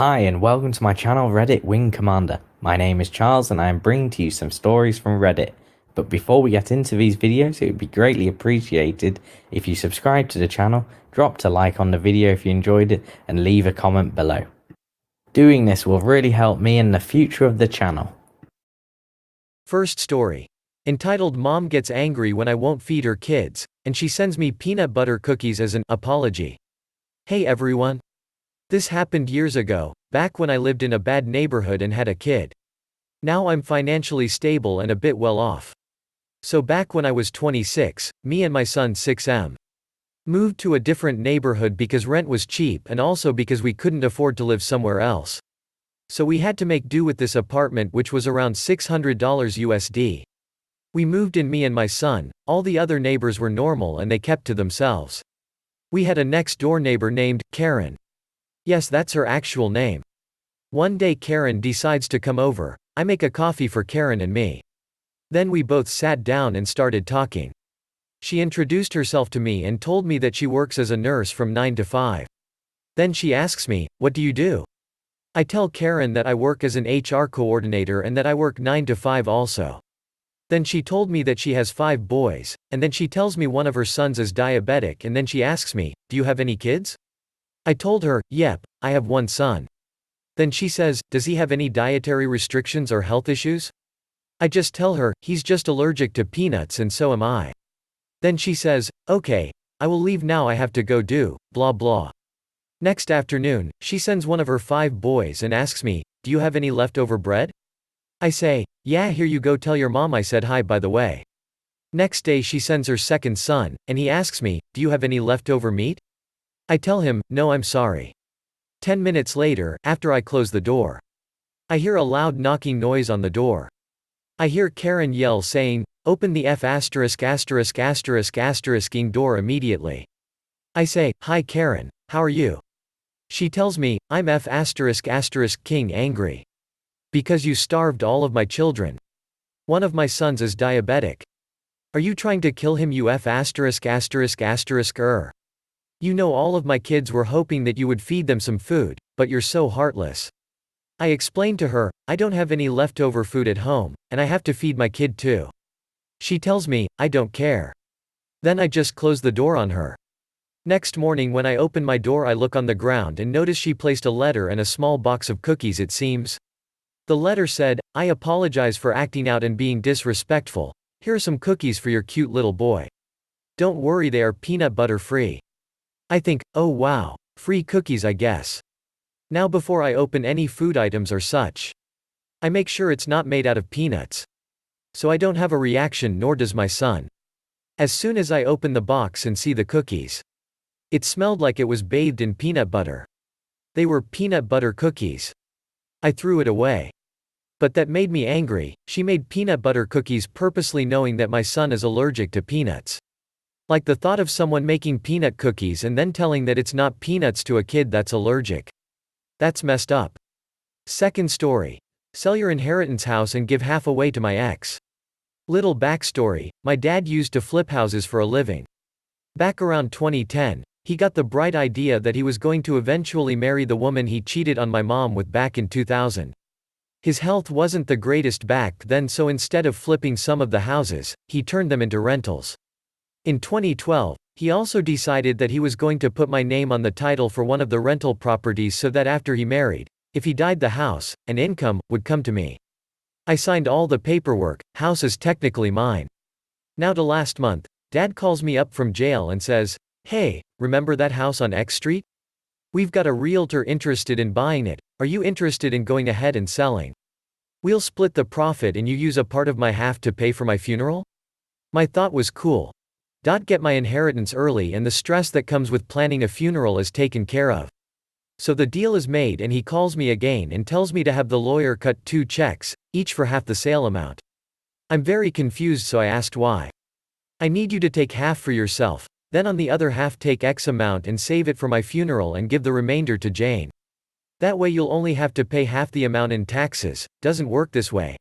Hi and welcome to my channel Reddit Wing Commander. My name is Charles and I am bringing to you some stories from Reddit. But before we get into these videos, it would be greatly appreciated if you subscribe to the channel, dropped a like on the video if you enjoyed it, and leave a comment below. Doing this will really help me in the future of the channel. First story. Entitled Mom Gets Angry When I Won't Feed Her Kids, and She Sends Me Peanut Butter Cookies as an apology. Hey everyone. This happened years ago, back when I lived in a bad neighborhood and had a kid. Now I'm financially stable and a bit well off. So back when I was 26, me and my son 6M moved to a different neighborhood because rent was cheap and also because we couldn't afford to live somewhere else. So we had to make do with this apartment, which was around $600 USD. We moved in, me and my son. All the other neighbors were normal and they kept to themselves. We had a next door neighbor named Karen. Yes, that's her actual name. One day Karen decides to come over. I make a coffee for Karen and me. Then we both sat down and started talking. She introduced herself to me and told me that she works as a nurse from 9 to 5. Then she asks me, "What do you do?" I tell Karen that I work as an HR coordinator and that I work 9 to 5 also. Then she told me that she has 5 boys, and then she tells me one of her sons is diabetic, and then she asks me, "Do you have any kids?" I told her, "Yep, I have one son." Then she says, "Does he have any dietary restrictions or health issues?" I just tell her, "He's just allergic to peanuts and so am I." Then she says, "Okay, I will leave now, I have to go do, blah blah." Next afternoon, she sends one of her 5 boys and asks me, "Do you have any leftover bread?" I say, "Yeah, here you go, tell your mom I said hi by the way." Next day she sends her second son, and he asks me, "Do you have any leftover meat?" I tell him, "No, I'm sorry." 10 minutes later, after I close the door, I hear a loud knocking noise on the door. I hear Karen yell saying, "Open the F********ing door immediately." I say, "Hi Karen, how are you?" She tells me, "I'm F******king angry. Because you starved all of my children. One of my sons is diabetic. Are you trying to kill him, you F********? You know all of my kids were hoping that you would feed them some food, but you're so heartless." I explained to her, I don't have any leftover food at home, and I have to feed my kid too. She tells me, "I don't care." Then I just close the door on her. Next morning when I open my door, I look on the ground and notice she placed a letter and a small box of cookies, it seems. The letter said, "I apologize for acting out and being disrespectful. Here are some cookies for your cute little boy. Don't worry, they are peanut butter free." I think, oh wow, free cookies I guess. Now before I open any food items or such, I make sure it's not made out of peanuts. So I don't have a reaction, nor does my son. As soon as I open the box and see the cookies, it smelled like it was bathed in peanut butter. They were peanut butter cookies. I threw it away. But that made me angry. She made peanut butter cookies purposely knowing that my son is allergic to peanuts. Like the thought of someone making peanut cookies and then telling that it's not peanuts to a kid that's allergic. That's messed up. Second story. Sell your inheritance house and give half away to my ex. Little backstory, my dad used to flip houses for a living. Back around 2010, he got the bright idea that he was going to eventually marry the woman he cheated on my mom with back in 2000. His health wasn't the greatest back then, so instead of flipping some of the houses, he turned them into rentals. In 2012, he also decided that he was going to put my name on the title for one of the rental properties so that after he married, if he died, the house and income would come to me. I signed all the paperwork, house is technically mine. Now to last month, Dad calls me up from jail and says, "Hey, remember that house on X Street? We've got a realtor interested in buying it. Are you interested in going ahead and selling? We'll split the profit and you use a part of my half to pay for my funeral?" My thought was cool. Get my inheritance early and the stress that comes with planning a funeral is taken care of. So the deal is made and he calls me again and tells me to have the lawyer cut 2 checks, each for half the sale amount. I'm very confused, so I asked why. "I need you to take half for yourself, then on the other half take X amount and save it for my funeral and give the remainder to Jane. That way you'll only have to pay half the amount in taxes." Doesn't work this way.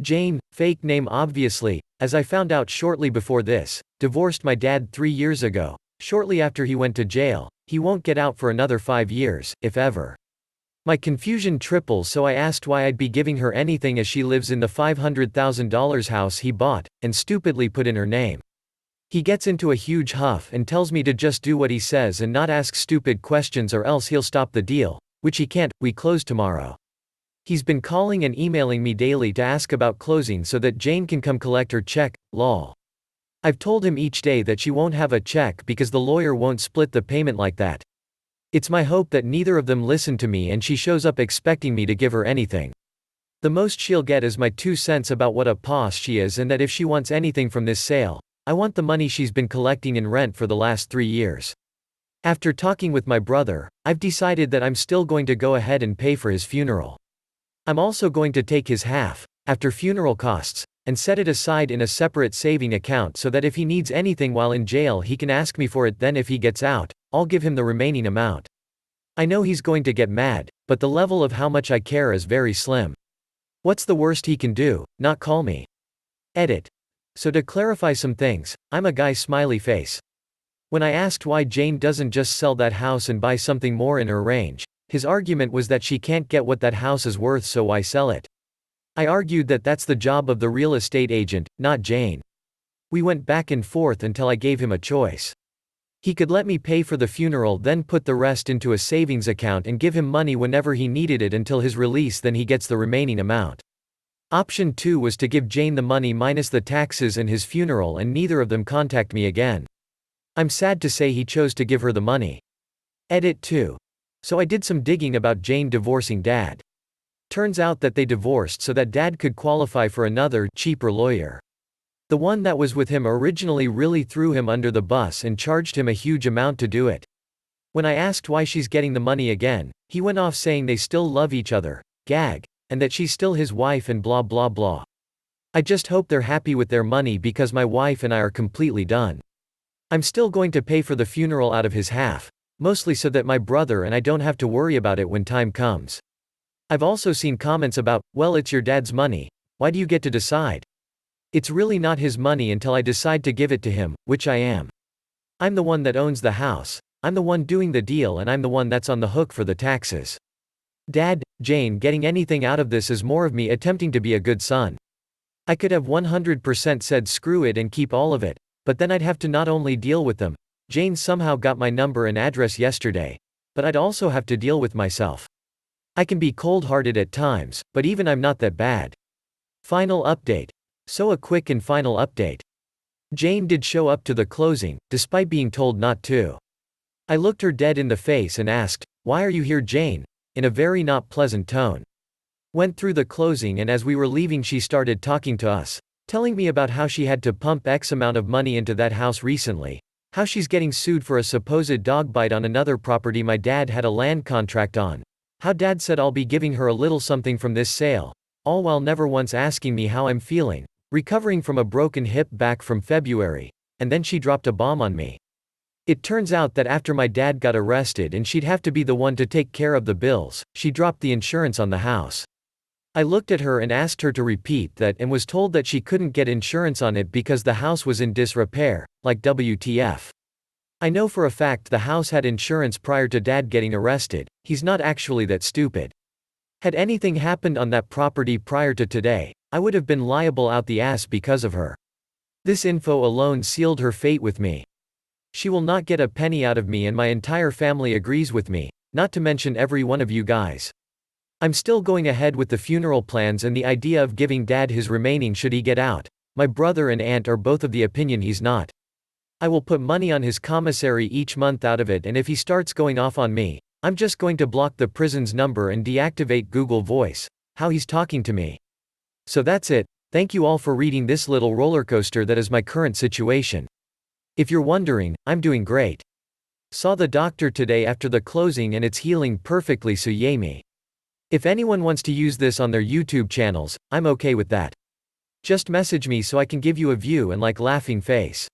Jane, fake name obviously, as I found out shortly before this, divorced my dad 3 years ago. Shortly after he went to jail, he won't get out for another 5 years, if ever. My confusion triples, so I asked why I'd be giving her anything as she lives in the $500,000 house he bought, and stupidly put in her name. He gets into a huge huff and tells me to just do what he says and not ask stupid questions or else he'll stop the deal, which he can't. We close tomorrow. He's been calling and emailing me daily to ask about closing so that Jane can come collect her check, lol. I've told him each day that she won't have a check because the lawyer won't split the payment like that. It's my hope that neither of them listen to me and she shows up expecting me to give her anything. The most she'll get is my 2 cents about what a boss she is, and that if she wants anything from this sale, I want the money she's been collecting in rent for the last 3 years. After talking with my brother, I've decided that I'm still going to go ahead and pay for his funeral. I'm also going to take his half, after funeral costs, and set it aside in a separate saving account so that if he needs anything while in jail he can ask me for it. Then if he gets out, I'll give him the remaining amount. I know he's going to get mad, but the level of how much I care is very slim. What's the worst he can do? Not call me. Edit. So to clarify some things, I'm a guy smiley face. When I asked why Jane doesn't just sell that house and buy something more in her range, his argument was that she can't get what that house is worth, so why sell it? I argued that that's the job of the real estate agent, not Jane. We went back and forth until I gave him a choice. He could let me pay for the funeral, then put the rest into a savings account and give him money whenever he needed it until his release, then he gets the remaining amount. Option 2 was to give Jane the money minus the taxes and his funeral, and neither of them contact me again. I'm sad to say he chose to give her the money. Edit 2. So I did some digging about Jane divorcing Dad. Turns out that they divorced so that Dad could qualify for another, cheaper lawyer. The one that was with him originally really threw him under the bus and charged him a huge amount to do it. When I asked why she's getting the money again, he went off saying they still love each other, gag, and that she's still his wife and blah blah blah. I just hope they're happy with their money because my wife and I are completely done. I'm still going to pay for the funeral out of his half, mostly so that my brother and I don't have to worry about it when time comes. I've also seen comments about, well, it's your dad's money, why do you get to decide? It's really not his money until I decide to give it to him, which I am. I'm the one that owns the house, I'm the one doing the deal, and I'm the one that's on the hook for the taxes. Dad, Jane getting anything out of this is more of me attempting to be a good son. I could have 100% said screw it and keep all of it, but then I'd have to not only deal with them, Jane somehow got my number and address yesterday, but I'd also have to deal with myself. I can be cold-hearted at times, but even I'm not that bad. Final update. So a quick and final update. Jane did show up to the closing, despite being told not to. I looked her dead in the face and asked, "Why are you here, Jane?" in a very not pleasant tone. Went through the closing, and as we were leaving she started talking to us, telling me about how she had to pump X amount of money into that house recently, how she's getting sued for a supposed dog bite on another property my dad had a land contract on, how Dad said I'll be giving her a little something from this sale, all while never once asking me how I'm feeling, recovering from a broken hip back from February, and then she dropped a bomb on me. It turns out that after my dad got arrested and she'd have to be the one to take care of the bills, she dropped the insurance on the house. I looked at her and asked her to repeat that and was told that she couldn't get insurance on it because the house was in disrepair, like WTF. I know for a fact the house had insurance prior to Dad getting arrested, he's not actually that stupid. Had anything happened on that property prior to today, I would have been liable out the ass because of her. This info alone sealed her fate with me. She will not get a penny out of me, and my entire family agrees with me, not to mention every one of you guys. I'm still going ahead with the funeral plans and the idea of giving Dad his remaining should he get out. My brother and aunt are both of the opinion he's not. I will put money on his commissary each month out of it, and if he starts going off on me, I'm just going to block the prison's number and deactivate Google Voice, how he's talking to me. So that's it. Thank you all for reading this little rollercoaster that is my current situation. If you're wondering, I'm doing great. Saw the doctor today after the closing and it's healing perfectly, so yay me. If anyone wants to use this on their YouTube channels, I'm okay with that. Just message me so I can give you a view and like laughing face.